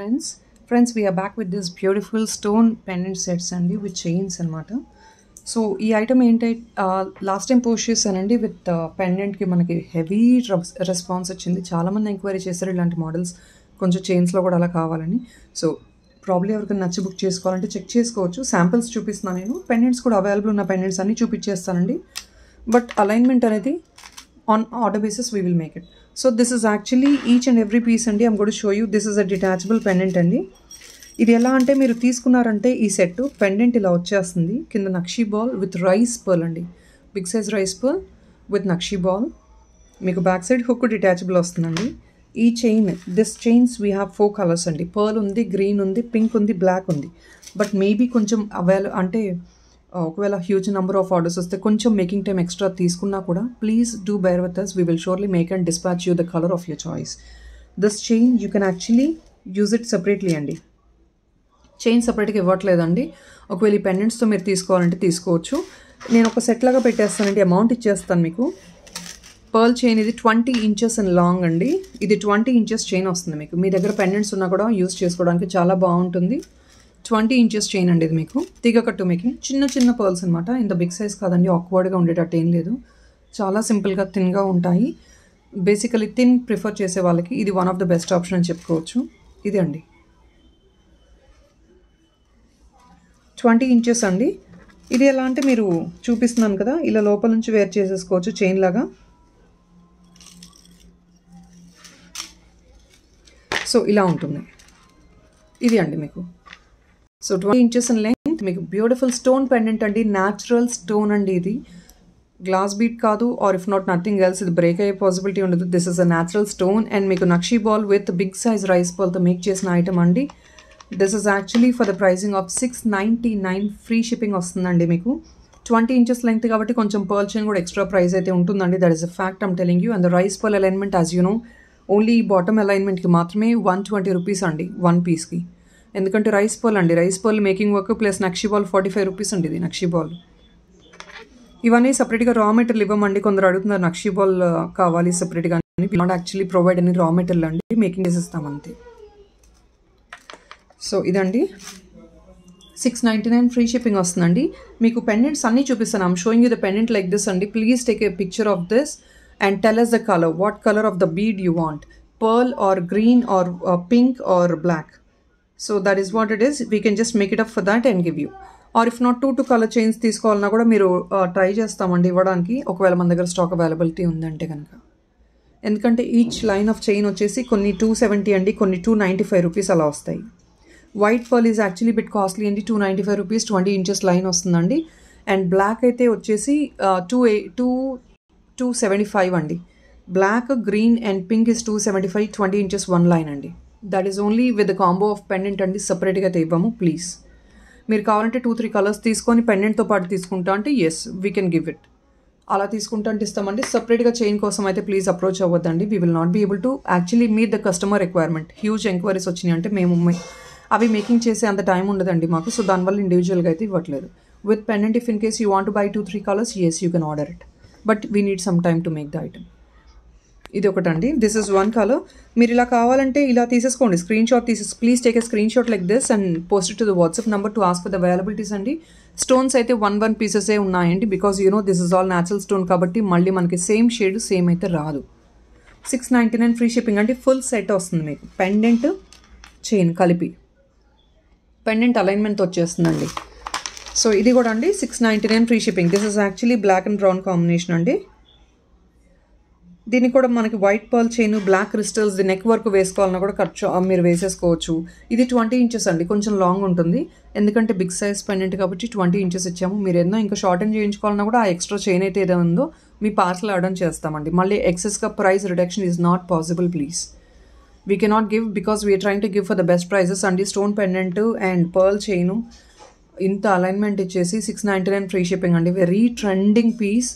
Friends, we are back with this beautiful stone pendant sets అండి with chains అనమాట. So ఈ item ఏంటంటే last time post చేశానండి with పెండెంట్కి మనకి హెవీ రెస్పాన్స్ వచ్చింది. చాలామంది ఎంక్వైరీ చేశారు ఇలాంటి మోడల్స్ కొంచెం చైన్స్లో కూడా అలా కావాలని. సో ప్రాబ్లీ ఎవరికైనా నచ్చి బుక్ చేసుకోవాలంటే చెక్ చేసుకోవచ్చు. శాంపిల్స్ చూపిస్తున్నాను నేను. పెండెంట్స్ కూడా అవైలబుల్ ఉన్న పెండెంట్స్ అన్నీ చూపించేస్తానండి. బట్ అలైన్మెంట్ అనేది on order basis we will make it. So this is actually each and every piece అండి. I'm got to show you. This is a detachable pendant అండి. ఇది ఎలా అంటే మీరు తీసుకున్నారంటే ఈ సెట్ పెండెంట్ ఇలా వచ్చేస్తుంది. కింద nakshi ball with rice pearl అండి. Big size rice pearl with nakshi ball. మీకు బ్యాక్ సైడ్ హుక్ డిటాచబుల్ వస్తుందండి. ఈ chain this chains we have 4 colours అండి. పర్ల్ ఉంది, గ్రీన్ ఉంది, పింక్ ఉంది, బ్లాక్ ఉంది. బట్ మేబీ కొంచెం అంటే ఒకవేళ హ్యూజ్ నెంబర్ ఆఫ్ ఆర్డర్స్ వస్తే కొంచెం మేకింగ్ టైం ఎక్స్ట్రా తీసుకున్నా కూడా please do bear with us. We will surely make and dispatch you the colour of your choice. This chain you can actually use it separately అండి. Chain సపరేట్గా ఇవ్వట్లేదండి. ఒకవేళ ఈ పెండెంట్స్తో మీరు తీసుకోవాలంటే తీసుకోవచ్చు. నేను ఒక సెట్ లాగా పెట్టేస్తానండి. అమౌంట్ ఇచ్చేస్తాను మీకు. పర్ల్ చైన్ ఇది 20 ఇంచెస్ అండ్ లాంగ్ అండి. ఇది 20 ఇంచెస్ చైన్ వస్తుంది మీకు. మీ దగ్గర పెండెంట్స్ ఉన్నా కూడా యూజ్ చేసుకోవడానికి చాలా బాగుంటుంది. 20 ఇంచెస్ చైన్ అండి ఇది. మీకు తీగ కట్టు మేకింగ్. చిన్న చిన్న పర్ల్స్ అనమాట. ఇంత బిగ్ సైజ్ కాదండి. ఆక్వర్డ్గా ఉండేటట్టు ఏం లేదు. చాలా సింపుల్గా థిన్గా ఉంటాయి. బేసికలీ థిన్ ప్రిఫర్ చేసే వాళ్ళకి ఇది one of the best option అని చెప్పుకోవచ్చు. ఇది అండి 20 ఇంచెస్ అండి. ఇది ఎలా అంటే మీరు చూపిస్తున్నాను కదా, ఇలా లోపల నుంచి వేర్ చేసేసుకోవచ్చు చైన్ లాగా. సో ఇలా ఉంటుంది. ఇది అండి మీకు. So 20 inches in length. మీకు బ్యూటిఫుల్ స్టోన్ పెండెంట్ అండి. న్యాచురల్ స్టోన్ అండి ఇది. గ్లాస్ బీట్ కాదు, or if not nothing else. ఇది బ్రేక్ అయ్యే పాసిబిలిటీ ఉండదు. This is a natural stone and మీకు nakshi ball with big size rice బాల్తో మేక్ చేసిన ఐటమ్ అండి. This is actually for the pricing of 699. Free shipping వస్తుందండి మీకు. 20 ఇంచెస్ లెంగ్త్ కాబట్టి కొంచెం పర్ల్ చైన్ కూడా ఎక్స్ట్రా ప్రైస్ అయితే ఉంటుందండి. That is a fact I'm telling you. And the rice pearl alignment as you know only bottom అలైన్మెంట్కి మాత్రమే 120 rupees అండి 1 పీస్కి. ఎందుకంటే రైస్ పర్ల్ అండి. Rice pearl making work plus nakshi ball 45 rupees అండి ఇది నక్షీ బాల్. ఇవన్నీ సపరేట్గా రా మెటీరియల్ ఇవ్వమండి. కొందరు అడుగుతున్నారు నక్షీ బాల్ కావాలి సపరేట్గా. నాట్ యాక్చువల్లీ ప్రొవైడ్ అని రా మెటీరియల్ అండి. మేకింగ్ చేసేస్తాం అంతే. సో ఇదండి 699 ఫ్రీ షిప్పింగ్ వస్తుందండి. మీకు పెండెంట్స్ అన్నీ చూపిస్తాను. I'm showing you the pendant like this అండి. Please take a picture of this and tell us the color. What color of the bead you want? Pearl or green or pink or black? So that is what it is. We can just make it up for that and give you. Or if not 2 color chains తీసుకోవాలన్నా కూడా మీరు try చేస్తామండి ఇవ్వడానికి, ఒకవేళ మన దగ్గర stock availability ఉందంటే కనుక. ఎందుకంటే ఈచ్ లైన్ ఆఫ్ చైన్ వచ్చేసి కొన్ని 270 అండి, కొన్ని 295 రూపీస్ అలా వస్తాయి. White pearl is actually bit costly అండి. 295 రూపీస్ 20 ఇంచెస్ లైన్ వస్తుందండి. అండ్ బ్లాక్ అయితే వచ్చేసి 275 అండి. Black, green and pink is 275 20 inches 1 line అండి. That is only with the combo of pendant అండి. సపరేట్గా అయితే ఇవ్వము ప్లీజ్. మీరు కావాలంటే 2-3 కలర్స్ తీసుకొని పెండెంట్తో పాటు తీసుకుంటా అంటే yes we can give it. అలా తీసుకుంటా అంటే ఇస్తామండి. సపరేట్గా చైన్ కోసం అయితే ప్లీజ్ అప్రోచ్ అవ్వద్దండి. We will not be able to actually meet the customer requirement. Huge enquiries వచ్చినాయి అంటే మేము అవి మేకింగ్ చేసే అంత టైం ఉండదండి మాకు. సో దానివల్ల ఇండివిజువల్గా అయితే ఇవ్వట్లేదు. With pendant if in case you want to buy 2-3 colours as you can order it. But we need some time to make the item. ఇది ఒకటండి. This is 1 colour. మీరు ఇలా కావాలంటే ఇలా తీసేసుకోండి. Screenshot please take a screen shot like this and post it to the WhatsApp number to ask for the availabilities అండి. Stones అయితే 1 పీసెసే ఉన్నాయండి. Because you no this is all natural stone కాబట్టి మళ్ళీ మనకి సేమ్ షేడ్ సేమ్ అయితే రాదు. 699 free shipping అంటే ఫుల్ సెట్ వస్తుంది మీకు. పెండెంట్ చైన్ కలిపి పెండెంట్ అలైన్మెంట్ వచ్చేస్తుందండి. సో ఇది కూడా అండి 699 free shipping. This is actually black and brown combination అండి. దీనికి కూడా మనకి white pearl chain, black crystals, the neck work వేసుకోవాలన్నా కూడా మీరు వేసేసుకోవచ్చు. ఇది 20 ఇంచెస్ అండి. కొంచెం లాంగ్ ఉంటుంది ఎందుకంటే బిగ్ సైజ్ పెండెంట్ కాబట్టి 20 ఇంచెస్ ఇచ్చాము. మీరు ఏదైనా ఇంకా షార్ట్ అండ్ చేయించుకోవాలన్నా కూడా ఆ ఎక్స్ట్రా చైన్ అయితే ఏదో ఉందో మీ పార్సల్ ఆర్డర్ చేస్తామండి. మళ్ళీ ఎక్సెస్గా price reduction is not possible please. We cannot give because we are trying to give for the best prices. అండి stone pendant and pearl chain ఇంత అలైన్మెంట్ ఇచ్చేసి 699 ఫ్రీ షిప్పింగ్ అండి. వెరీ ట్రెండింగ్ పీస్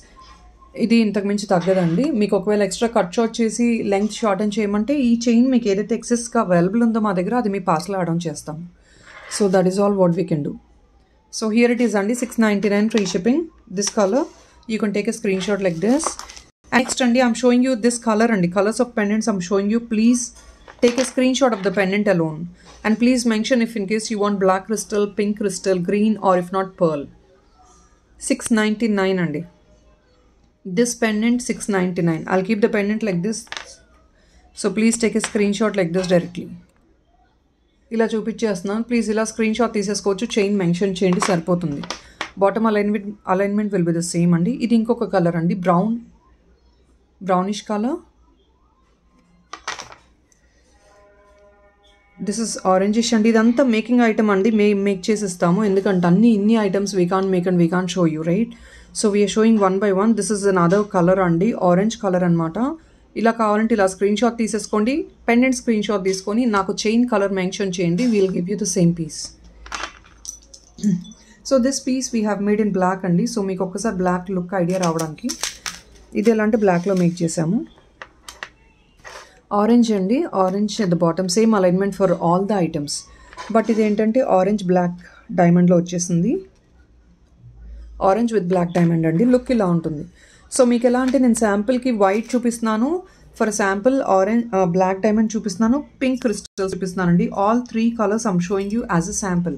ఇది. ఇంతకు మించి తగ్గదండి. మీకు ఒకవేళ ఎక్స్ట్రా కట్ షార్ట్ చేసి లెంగ్త్ షార్ట్ అండ్ చేయమంటే ఈ చైన్ మీకు ఏదైతే ఎక్సెస్గా అవైలబుల్ ఉందో మా దగ్గర అది మీ పార్సల్ ఆర్డర్ చేస్తాం. So that is all what we can do. So here it is అండి 699 free shipping. This colour you can take a screen shot like this. Next అండి I'm showing you this colour అండి. Colours of pendants I'm showing you. Please take a screenshot of the pendant alone and please mention if in case you want black crystal, pink crystal, green, or if not pearl. 699 andi. This pendant 699. I'll keep the pendant like this, so please take a screenshot like this directly. ఇలా చూపించేస్తున్నాను, please ఇలా screenshot తీసేసుకోవచ్చు, chain mention చేయండి సరిపోతుంది. Bottom alignment will be the same అండి. ఇది ఇంకొక colour అండి, brownish colour. This is orangish అండి. ఇదంతా మేకింగ్ ఐటమ్ అండి, మేక్ చేసిస్తాము, ఎందుకంటే ఇన్ని items we can make and we can show you, right? So we are showing 1 by 1. This is another colour అండి, ఆరెంజ్ కలర్ అనమాట. ఇలా కావాలంటే ఇలా స్క్రీన్ షాట్ తీసేసుకోండి, పెండెంట్ స్క్రీన్ షాట్ తీసుకొని నాకు చైన్ కలర్ మెన్షన్ చేయండి, we'll give you the same piece. So this piece we have made in black అండి. సో మీకు ఒక్కసారి బ్లాక్ లుక్ ఐడియా రావడానికి ఇది ఎలా అంటే బ్లాక్లో మేక్ చేసాము. ఆరెంజ్ అండి, orange at the bottom, same alignment for all the items. But ఇది ఏంటంటే ఆరెంజ్ బ్లాక్ డైమండ్లో వచ్చేసింది, ఆరెంజ్ విత్ బ్లాక్ డైమండ్ అండి. లుక్ ఇలా ఉంటుంది. సో మీకు ఎలా అంటే నేను శాంపుల్కి వైట్ చూపిస్తున్నాను, for sample orange black diamond చూపిస్తున్నాను, పింక్ క్రిస్టల్స్ చూపిస్తున్నానండి. All 3 colours I'm showing you as a sample.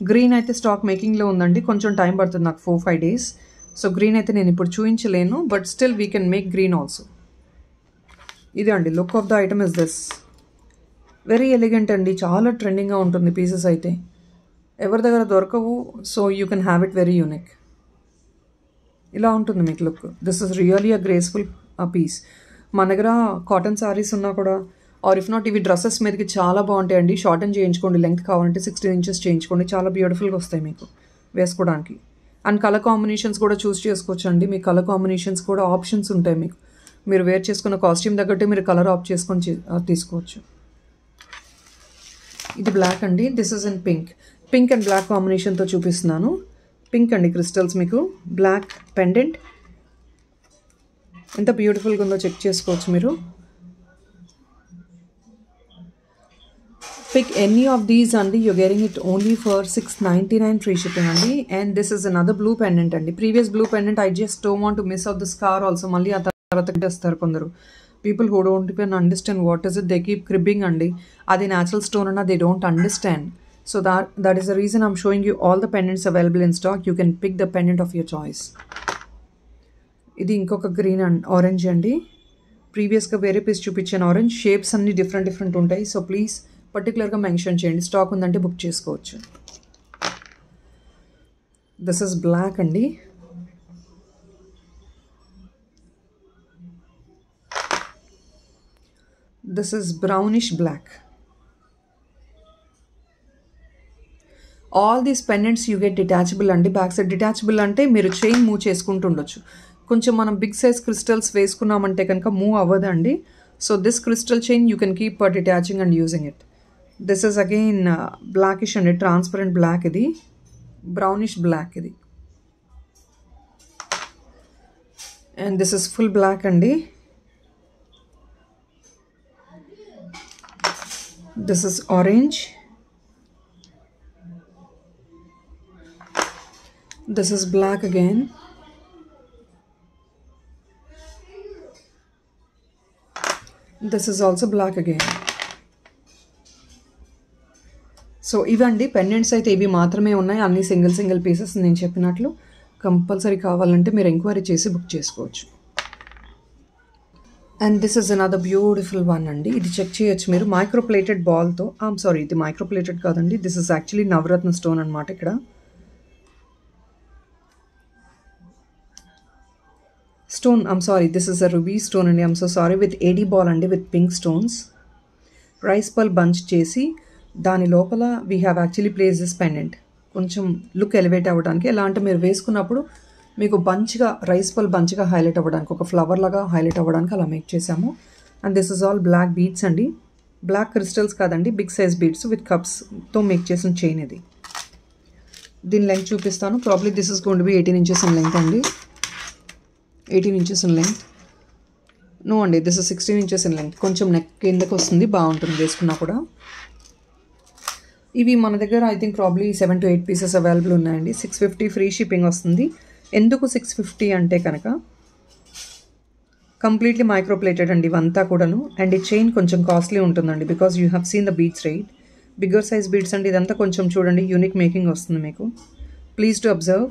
Green అయితే స్టాక్ మేకింగ్లో ఉందండి, కొంచెం టైం పడుతుంది నాకు 4-5 days. సో గ్రీన్ అయితే నేను ఇప్పుడు చూపించలేను, but still we can make green also. ఇది అండి look of the item is this. Very elegant అండి, చాలా ట్రెండింగ్గా ఉంటుంది పీసెస్ అయితే, ఎవరి దగ్గర దొరకవు. So you can have it very unique. ఇలా ఉంటుంది మీకు look. This is really a graceful piece. మన దగ్గర కాటన్ శారీస్ ఉన్నా కూడా, ఆర్ ఇఫ్ నాట్ ఇవి డ్రెస్సెస్ మీదకి చాలా బాగుంటాయండి. షార్టన్ చేయించుకోండి, లెంగ్త్ కావాలంటే 16 inches చేయించుకోండి, చాలా బ్యూటిఫుల్గా వస్తాయి మీకు వేసుకోవడానికి. అండ్ కలర్ కాంబినేషన్స్ కూడా చూస్ చేసుకోవచ్చు అండి. మీ కలర్ కాంబినేషన్స్ కూడా ఆప్షన్స్ ఉంటాయి మీకు, మీరు వేర్ చేసుకున్న కాస్ట్యూమ్ తగ్గట్టే మీరు కలర్ ఆప్ట్ చేసుకొని తీసుకోవచ్చు. ఇది బ్లాక్ అండి, this is in pink and black కాంబినేషన్తో చూపిస్తున్నాను. పింక్ అండి క్రిస్టల్స్, మీకు బ్లాక్ పెండెంట్ ఎంత బ్యూటిఫుల్గా ఉందో చెక్ చేసుకోవచ్చు మీరు. పిక్ ఎనీ ఆఫ్ దీస్ అండి, you getting it only for 699 free shipping అండి. And this is another blue pendant అండి, previous blue pendant. I just don't want to miss out the scar also. మళ్ళీ ఆ తర్వాత చేస్తారు కొందరు people who don't even understand what is it, they keep cribbing అండి. అది natural stone అన్న they don't understand. So that is the reason I'm showing you all the pendants available in stock. You can pick the pendant of your choice. ఇది ఇంకొక green and orange అండి. ప్రీవియస్గా వేరే piece చూపించాను orange. Shapes అన్ని different ఉంటాయి. So please పర్టికులర్గా mention చేయండి, స్టాక్ ఉందంటే బుక్ చేసుకోవచ్చు. దిస్ ఇస్ బ్లాక్ అండి. This is brownish black. All these pendants you get detachable అండి. బ్యాక్ సైడ్ డిటాచబుల్ అంటే మీరు చైన్ మూవ్ చేసుకుంటూ ఉండొచ్చు. కొంచెం మనం బిగ్ సైజ్ క్రిస్టల్స్ వేసుకున్నామంటే కనుక మూవ్ అవ్వదండి. So this crystal chain you can keep detaching and using it. This is again blackish అండి, ట్రాన్స్పరెంట్ బ్లాక్. ఇది బ్రౌనిష్ బ్లాక్ ఇది. And this is full black అండి. This is orange. This is black again. This is also black again. So ఇవండి పెండెంట్స్ అయితే ఇవి మాత్రమే ఉన్నాయి, అన్ని సింగిల్ పీసెస్. నేను చెప్పినట్లు కంపల్సరీ కావాలంటే మీరు ఎంక్వైరీ చేసి బుక్ చేసుకోవచ్చు. And this is another beautiful one అండి. ఇది చెక్ చేయొచ్చు మీరు, మైక్రోప్లేటెడ్ బాల్తో. సారీ, ఇది మైక్రోప్లేటెడ్ కాదండి, this is actually navratna stone అనమాట. ఇక్కడ stone, sorry, this is a ruby stone అండి. So sorry, with AD ball అండి, with pink stones. Rice pearl bunch చేసి దాని లోపల we have actually place this pendant. కొంచెం లుక్ ఎలివేట్ అవ్వడానికి, ఎలా అంటే మీరు వేసుకున్నప్పుడు మీకు బంచ్గా రైస్ పల్ బంచ్గా హైలైట్ అవ్వడానికి, ఒక ఫ్లవర్ లాగా హైలైట్ అవ్వడానికి అలా మేక్ చేసాము. And this is all black beads అండి, బ్లాక్ క్రిస్టల్స్ కాదండి, బిగ్ సైజ్ బీడ్స్ విత్ కప్స్తో మేక్ చేసిన చైన్ ఇది. దీని లెంగ్త్ చూపిస్తాను. Probably this is going to be 18 inches in length అండి. 18 inches in length. నో అండి, this is 16 inches in length. కొంచెం నెక్ కిందకి వస్తుంది, బాగుంటుంది వేసుకున్నా కూడా. ఇవి మన దగ్గర I think probably 7 to 8 pieces available ఉన్నాయండి. 650 ఫ్రీ షిప్పింగ్ వస్తుంది. ఎందుకు 650 అంటే కనుక కంప్లీట్లీ మైక్రోప్లేటెడ్ అండి ఇవంతా కూడాను. అండ్ ఈ చైన్ కొంచెం కాస్ట్లీ ఉంటుందండి because you have seen the beads right. Bigger size beads అండి. ఇదంతా కొంచెం చూడండి యూనిక్ మేకింగ్ వస్తుంది మీకు. Please to observe.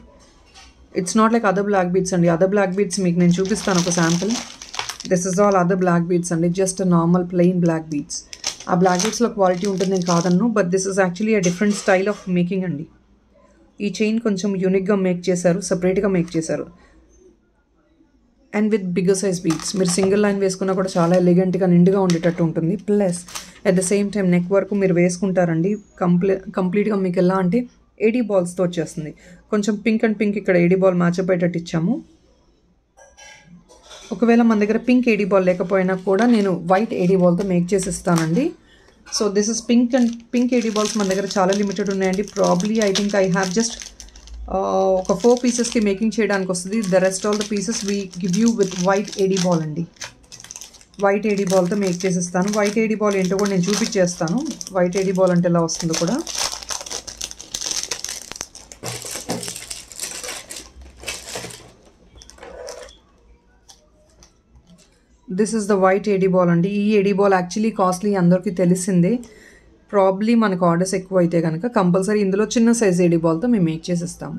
It's not like other black beads అండి. అదర్ బ్లాక్ బీడ్స్ మీకు నేను చూపిస్తాను ఒక sample. This is all other black beads అండి, just normal plain black beads. ఆ బ్లాక్ బీడ్స్లో క్వాలిటీ ఉంటుంది నేను కాదన్ను, but this is actually a different style of making అండి. ఈ చైన్ కొంచెం యూనిక్గా మేక్ చేశారు, సపరేట్గా మేక్ చేశారు. And with bigger size beads. మీరు సింగిల్ లైన్ వేసుకున్నా కూడా చాలా ఎలిగెంట్గా నిండుగా ఉండేటట్టు ఉంటుంది. Plus at the same time neck వరకు మీరు వేసుకుంటారండి. కంప్లీట్గా మీకు ఎలా అంటే ఏడీ బాల్స్తో వచ్చేస్తుంది. కొంచెం పింక్ అండ్ పింక్ ఇక్కడ ఏడీ బాల్ మ్యాచ్ అయ్యేటట్టు ఇచ్చాము. ఒకవేళ మన దగ్గర పింక్ ఏడీ బాల్ లేకపోయినా కూడా నేను వైట్ ఏడీ బాల్తో మేక్ చేసి ఇస్తానండి. So this is pink AD balls మన దగ్గర చాలా లిమిటెడ్ ఉన్నాయండి. Probably I think I have just ఒక 4 పీసెస్కి మేకింగ్ చేయడానికి వస్తుంది. The rest all the pieces we give you with white AD ball అండి. వైట్ ఏడీ బాల్తో మేక్ చేసిస్తాను. వైట్ ఏడీ బాల్ ఏంటో కూడా నేను చూపించేస్తాను. వైట్ ఏడీ బాల్ అంటే ఎలా వస్తుందో కూడా. This is the white AD ball అండి. ఈ ఏడీ బాల్ యాక్చువల్లీ కాస్ట్లీ, అందరికీ తెలిసిందే. ప్రాబ్లీ మనకు ఆర్డర్స్ ఎక్కువ అయితే కనుక కంపల్సరీ ఇందులో చిన్న సైజ్ ఏడీ బాల్తో మేము మేక్ చేసిస్తాము.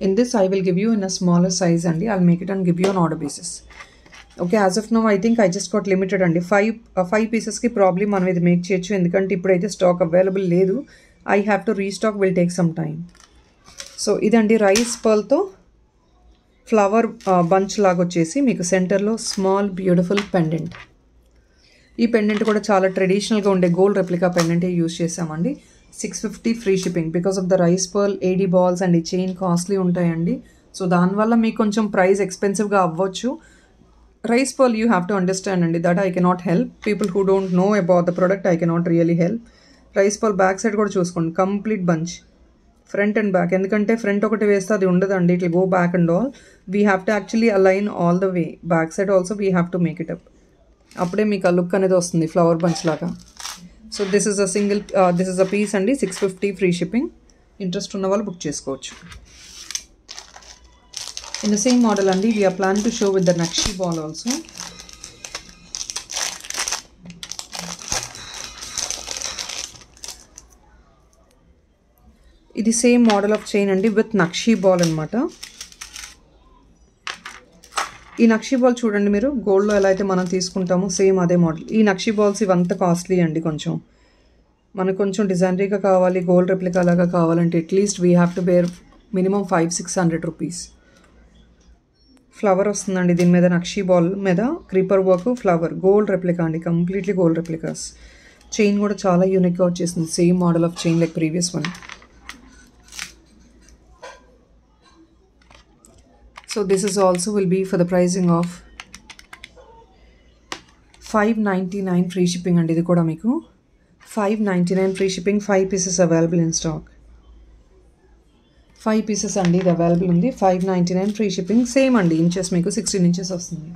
In this I will give you in a smaller size అండి. I'll make it and give you on order basis. Okay, as of now I think I just got limited అండి. 5 పీసెస్కి probably మనం ఇది make చేయొచ్చు, ఎందుకంటే ఇప్పుడైతే stock available లేదు. I have to restock, will take some time. So ఇదండి rice పర్ల్తో flower bunch లాగా వచ్చేసి మీకు సెంటర్లో స్మాల్ బ్యూటిఫుల్ పెండెంట్. ఈ పెండెంట్ కూడా చాలా ట్రెడిషనల్గా ఉండే గోల్డ్ రెప్లికా పెండెంటే యూజ్ చేసామండి. 650 free shipping because of the rice pearl AD balls and ఈ చైన్ కాస్ట్లీ ఉంటాయండి. సో దానివల్ల మీకు కొంచెం ప్రైస్ ఎక్స్పెన్సివ్గా అవ్వచ్చు. Rice pearl you have to understand అండి that I cannot help. People who don't know about the product I cannot really help. Rice pearl back side కూడా చూసుకోండి, complete bunch front and back. ఎందుకంటే front ఒకటి వేస్తే అది ఉండదండి, it will go back and all. We have to actually align all the way. Back side also we have to make it up. అప్పుడే మీకు ఆ లుక్ అనేది వస్తుంది ఫ్లవర్ బంచ్ లాగా. So this is a piece అండి. 650 free shipping. Interest ఉన్న వాళ్ళు book చేసుకోవచ్చు. ఇన్ ద సేమ్ మోడల్ అండి we are plan to show with the nakshi ball also. ఇది సేమ్ మోడల్ ఆఫ్ చైన్ అండి విత్ నక్షి బాల్ అనమాట. ఈ నక్షి బాల్ చూడండి మీరు, గోల్డ్లో ఎలా అయితే మనం తీసుకుంటామో సేమ్ అదే మోడల్. ఈ నక్షి బాల్స్ ఇవంతా కాస్ట్లీ అండి. మనకు కొంచెం డిజైనరీగా కావాలి, గోల్డ్ రెప్లికా లాగా కావాలంటే at least we have to bear minimum 500-600 rupees. Flower వస్తుందండి దీని మీద, నక్షి బాల్ మీద creeper work, flower, gold replica అండి, కంప్లీట్లీ గోల్డ్ రెప్లికాస్. చైన్ కూడా చాలా యూనిక్గా వచ్చేసింది, same model of chain like previous one. So this is also will be for the pricing of 599 free shipping and ఇది కూడా మీకు 599 free shipping. 5 pieces available in stock. 5 pieces అండి ఇది available ఉంది. 599 ఫ్రీ షిప్పింగ్. సేమ్ అండి, inches మీకు 16 inches వస్తుంది.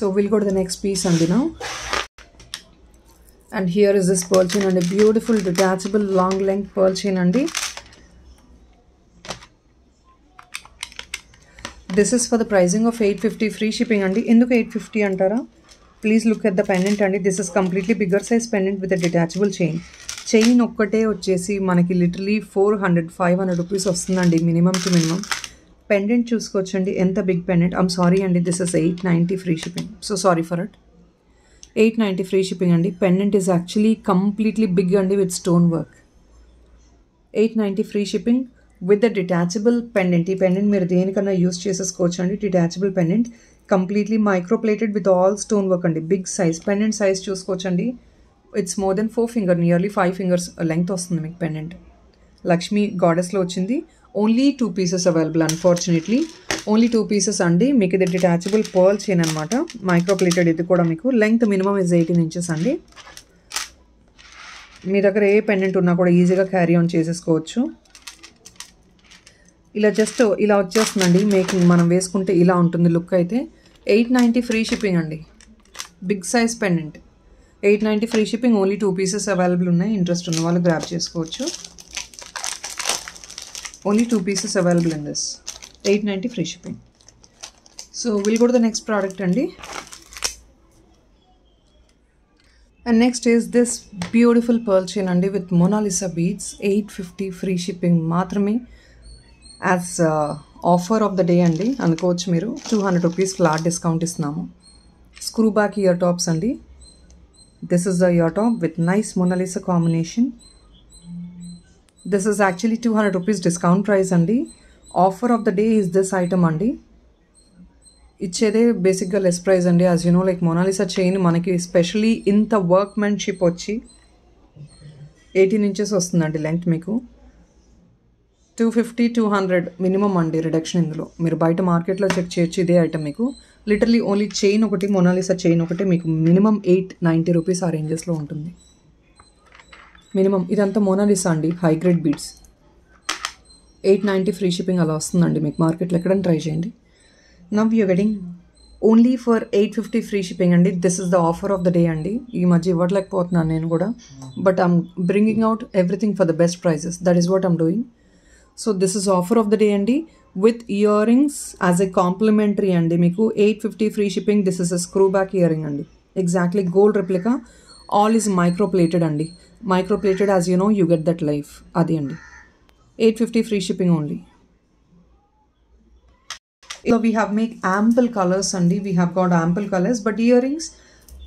So we'll go to the next piece అండి now. And here is this pearl chain and a beautiful detachable long length pearl chain andi. This is for the pricing of 850 free shipping andi. Enduku 850 antara? Please look at the pendant andi. This is completely bigger size pendant with a detachable chain. Chain okkate vachesi manaki literally 400-500 rupees vastundandi minimum to minimum. Pendant chuskochandi enta big pendant. I'm sorry andi, this is 890 free shipping. So sorry for it. 890 free shipping andi. Pendant is actually completely big andi with stone work. 890 free shipping with the detachable pendant. Ee pendant meer denikana use chesesukochu andi. Detachable pendant, completely microplated with all stone work andi. Big size pendant size chuskochu andi. It's more than 4 finger, nearly 5 fingers length vastundi meeku pendant. Lakshmi goddess lo vachindi. Only 2 pieces available, unfortunately. Only 2 pieces అండి. మీకు ఇది detachable pearl chain అనమాట, microplated. ఇది కూడా మీకు length minimum is 18 inches అండి. మీ దగ్గర ఏ pendant ఉన్నా కూడా ఈజీగా క్యారీ ఆన్ చేసేసుకోవచ్చు. ఇలా జస్ట్ ఇలా వచ్చేస్తుందండి మేకింగ్. మనం వేసుకుంటే ఇలా ఉంటుంది లుక్. అయితే 890 ఫ్రీ షిప్పింగ్ అండి. Big size pendant 890 free shipping. Only 2 pieces available ఉన్నాయి. ఇంట్రెస్ట్ ఉన్న వాళ్ళు గ్రాబ్ చేసుకోవచ్చు. Only 2 pieces available in this. 890 free shipping. So we'll go to the next product andi. And next is this beautiful pearl chain andi with Mona Lisa beads. 850 free shipping మాత్రమే. As offer of the day andi అనుకోవచ్చు మీరు. 200 rupees flat discount ఇస్తున్నాము. Screw back ear tops andi. This is the ear top with nice Mona Lisa combination. This is actually 200 rupees discount price andi. Offer of the day is this item andi. ఇచ్చేదే బేసిక్గా less price అండి. As you no like Mona Lisa chain మనకి especially ఇంత workmanship వచ్చి 18 inches వస్తుందండి length. మీకు 250-200 minimum అండి reduction ఇందులో. మీరు బయట మార్కెట్లో చెక్ చేయొచ్చు ఇదే ఐటమ్ మీకు. లిటరలీ ఓన్లీ చైన్ ఒకటి, మొనాలిసా చైన్ ఒకటి మీకు మినిమం 890 రూపీస్ ఆ రేంజెస్లో ఉంటుంది మినిమం. ఇదంతా మొనాలిసా అండి, high grade beads. 890 free shipping అలా వస్తుందండి మీకు మార్కెట్లో. ఎక్కడైనా ట్రై చేయండి. Now you're getting only for 850 free shipping andi. This is the offer of the day andi. Ee madhya iవ్వట్లేకపోతున్నాను నేను కూడా, but I'm bringing out everything for the best prices. That is what I'm doing. So this is offer of the day andi with earrings as a complimentary andi. Meeku 850 free shipping. This is a screw back earring andi, exactly gold replica. All is micro plated andi. Micro plated, as you know, you get that life adi andi. 850 free shipping only. So we have make ample colors andi. We have got ample colors, but earrings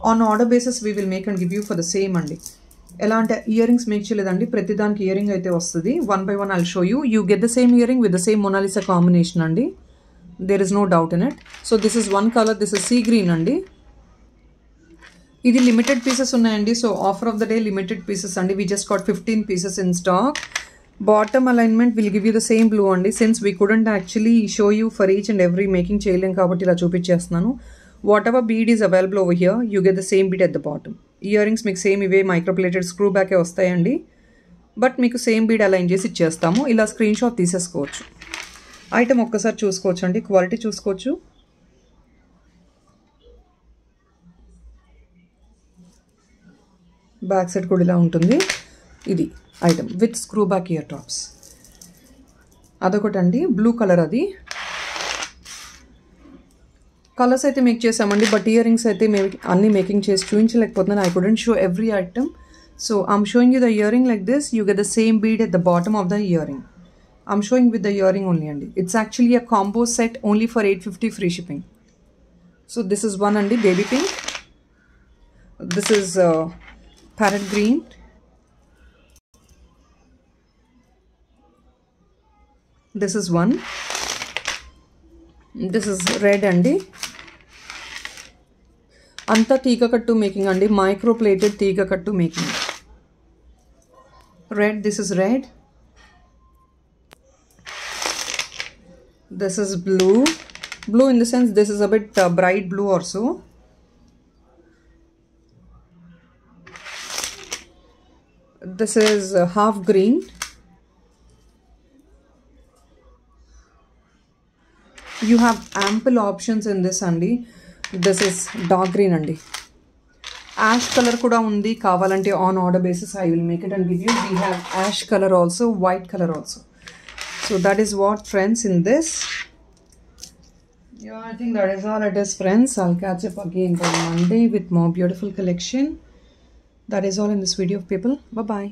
on order basis we will make and give you for the same andi. Ela ante earrings make cheledandi, prati daniki earring aithe vastadi. One by one I'll show you. You get the same earring with the same Mona Lisa combination andi. There is no doubt in it. So this is one color. This is sea green andi. Idi limited pieces unnayandi. So offer of the day limited pieces andi. We just got 15 pieces in stock. Bottom alignment will give you the same blue only, since we couldn't actually show you for each and every making cheyalem kabatti ila chupichestunanu. Whatever bead is available over here, you get the same bead at the bottom. Earrings meeku same ive microplated screw back e vastayandi, but meeku same bead align chesi ichchestamu. Ila screenshot తీసేసుకోవచ్చు. Item ఒక్కసారి చూసుకోవచ్చు అండి, quality చూసుకోవచ్చు. Back side కూడా ఇలా ఉంటుంది. ఇది item with screw back ear tops. అదొకటి అండి, బ్లూ కలర్. అది కలర్స్ అయితే మేక్ చేసామండి, బట్ ఇయర్ రింగ్స్ అయితే మేము అన్ని మేకింగ్ చేసి చూపించలేకపోతున్నాను. I couldn't show every item. So I'm showing you the earring like this. You get the same bead at the bottom of the earring. I'm showing with the earring only అండి. It's actually a combo set only for 850 free shipping. So this is one అండి, baby pink. This is parrot green. This is one. This is red andi. Anta teega kattu making andi, micro plated teega kattu making. Red, this is red. This is blue. Blue in the sense this is a bit bright blue or so. This is half green. You have ample options in this andi. This is dark green andi. Ash color kuda undi, kavalante on order basis I will make it and give you. We have ash color also, white color also. So that is what, friends, in this. Yeah, I think that is all it is, friends. I'll catch up again on Monday with more beautiful collection. That is all in this video, people. Bye bye.